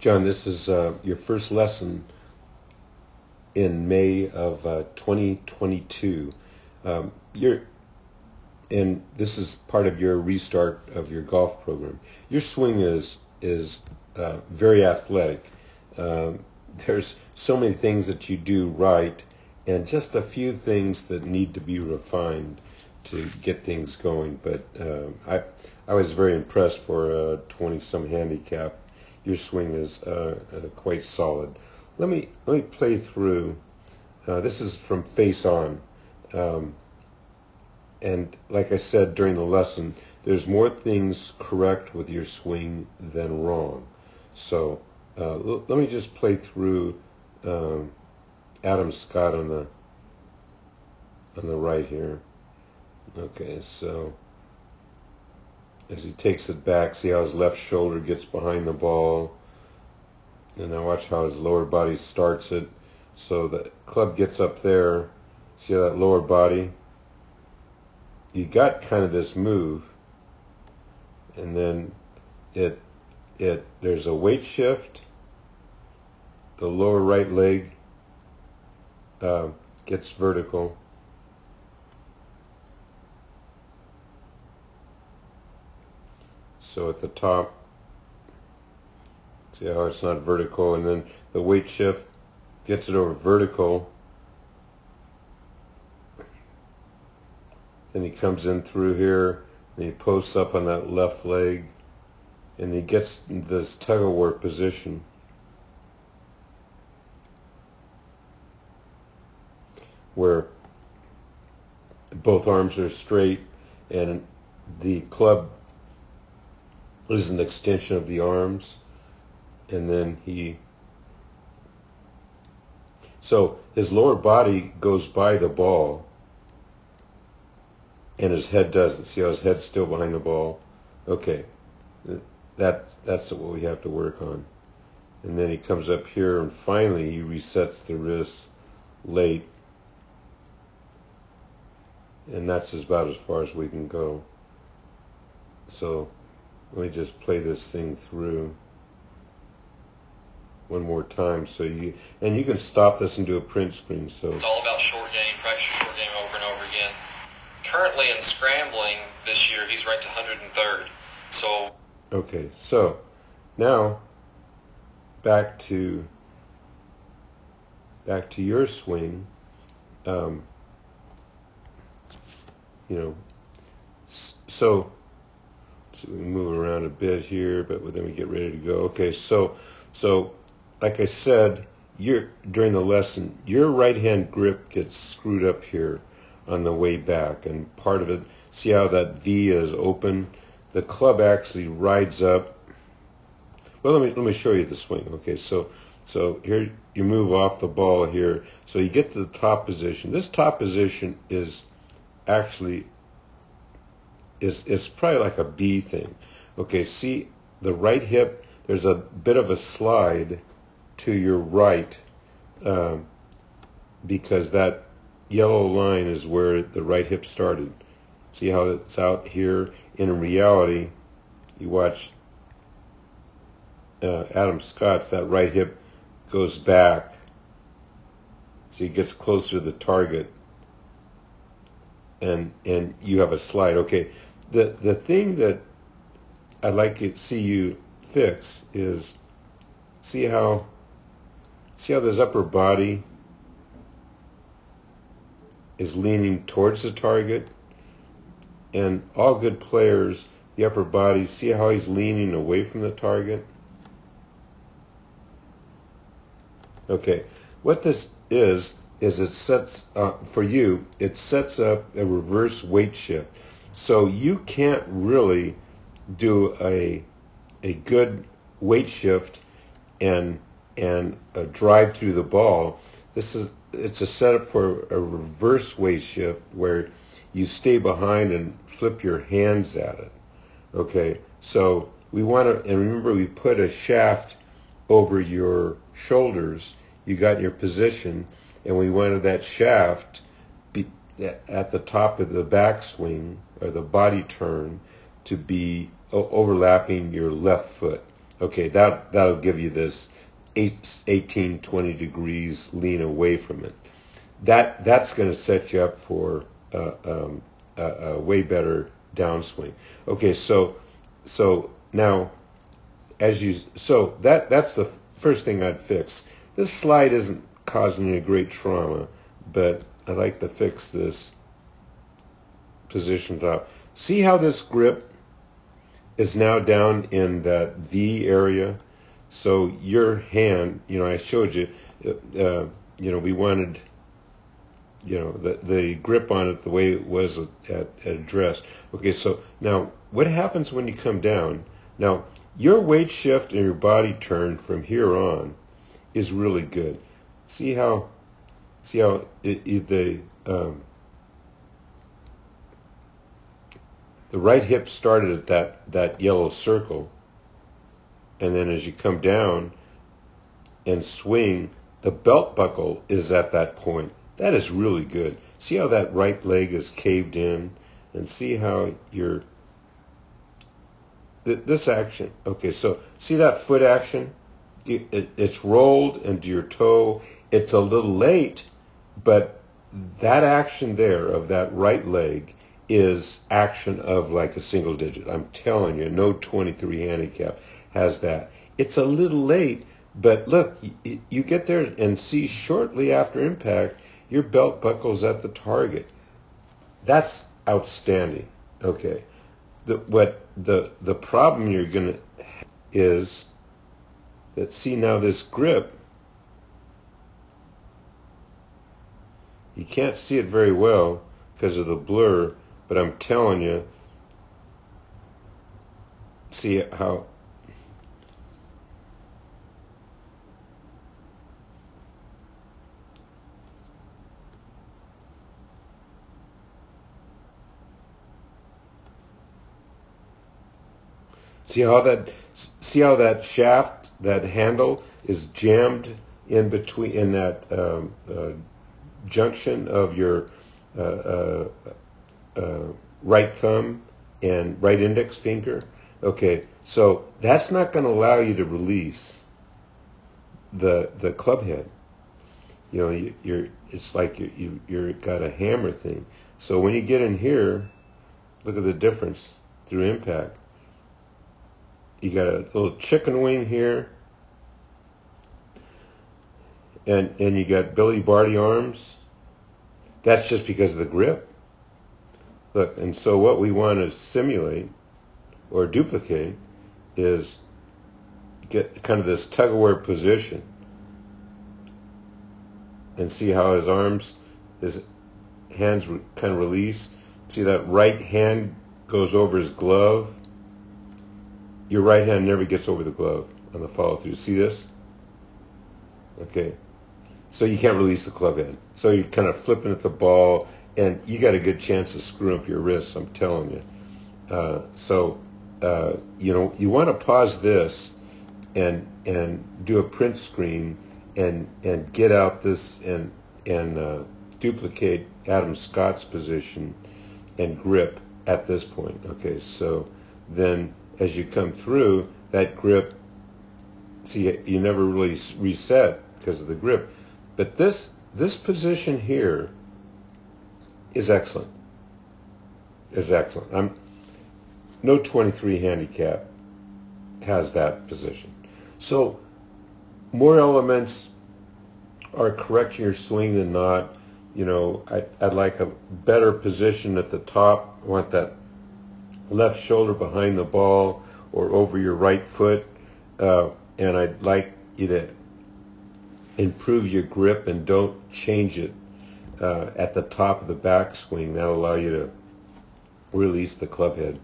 John, this is your first lesson in May of 2022. And this is part of your restart of your golf program. Your swing is very athletic. There's so many things that you do right, and just a few things that need to be refined to get things going. But I was very impressed for a 20-some handicap. Your swing is quite solid. Let me play through. This is from Face On, and like I said during the lesson, there's more things correct with your swing than wrong. So let me just play through Adam Scott on the right here. Okay, so as he takes it back, see how his left shoulder gets behind the ball, and now watch how his lower body starts it. So the club gets up there. See how that lower body? You got kind of this move, and then there's a weight shift. The lower right leg gets vertical. So at the top, see how it's not vertical, and then the weight shift gets it over vertical. Then he comes in through here, and he posts up on that left leg, and he gets this tug-of-war position. Where both arms are straight, and the club is an extension of the arms, and then so his lower body goes by the ball, and his head doesn't. See how his head's still behind the ball? Okay, that's what we have to work on. And then he comes up here, and finally he resets the wrist late, and that's about as far as we can go. So let me just play this thing through one more time, so you can stop this and do a print screen. So it's all about short game, practice your short game over and over again. Currently in scrambling this year, he's ranked 103rd. So okay, so now back to your swing. So we move around a bit here, but then we get ready to go. Okay, so like I said, during the lesson, your right hand grip gets screwed up here on the way back, and part of it, see how that V is open? The club actually rides up. Well, let me show you the swing. Okay, so here you move off the ball here, so you get to the top position. This top position is actually it's probably like a B thing. Okay, see the right hip, there's a bit of a slide to your right, because that yellow line is where the right hip started. See how it's out here? In reality, you watch Adam Scott's, that right hip goes back, so he gets closer to the target, and you have a slide. Okay, the thing that I'd like to see you fix is see how this upper body is leaning towards the target, and all good players, the upper body, see how he's leaning away from the target? Okay, what this is it sets for you, it sets up a reverse weight shift. So you can't really do a good weight shift and drive through the ball. It's a setup for a reverse weight shift where you stay behind and flip your hands at it. Okay, so we want to, and remember we put a shaft over your shoulders. You got your position, and we wanted that shaft be at the top of the backswing or the body turn to be overlapping your left foot. Okay, that'll give you this 18, 20 degrees lean away from it. That's going to set you up for a way better downswing. Okay, so now that's the first thing I'd fix. This slide isn't causing me a great trauma, but I'd like to fix this position top. See how this grip is now down in that V area? So your hand, I showed you, we wanted, the grip on it the way it was at address. Okay, so now what happens when you come down? Now, your weight shift and your body turn from here on is really good. See how the right hip started at that yellow circle, and then as you come down and swing, the belt buckle is at that point. That is really good. See how that right leg is caved in, and see how this action. Okay, so see that foot action? It's rolled into your toe. It's a little late, but that action there of that right leg is action of like a single digit. I'm telling you, no 23 handicap has that. It's a little late, but look, you get there and see shortly after impact, your belt buckle's at the target. That's outstanding. Okay. The problem you're going to is that, see now this grip, you can't see it very well because of the blur, but I'm telling you, see how see how that shaft, that handle is jammed in between, in that junction of your right thumb and right index finger. Okay, so that's not going to allow you to release the club head. It's like you're got a hammer thing. So when you get in here, look at the difference through impact. You got a little chicken wing here, and you got Billy Barty arms. That's just because of the grip. Look, and so what we want to simulate or duplicate is get kind of this tug-of-war position and see how his arms, his hands kind of release. See that right hand goes over his glove. Your right hand never gets over the glove on the follow through. See this? Okay. So you can't release the club head. So you're kind of flipping at the ball, and you got a good chance of screwing up your wrists, I'm telling you. You want to pause this and do a print screen and get out this and duplicate Adam Scott's position and grip at this point. Okay, so then as you come through, that grip, see, you never really reset because of the grip. But this position here is excellent. No 23 handicap has that position. So more elements are correcting your swing than not. I'd like a better position at the top. I want that left shoulder behind the ball or over your right foot, and I'd like you to improve your grip and don't change it at the top of the backswing. That'll allow you to release the club head.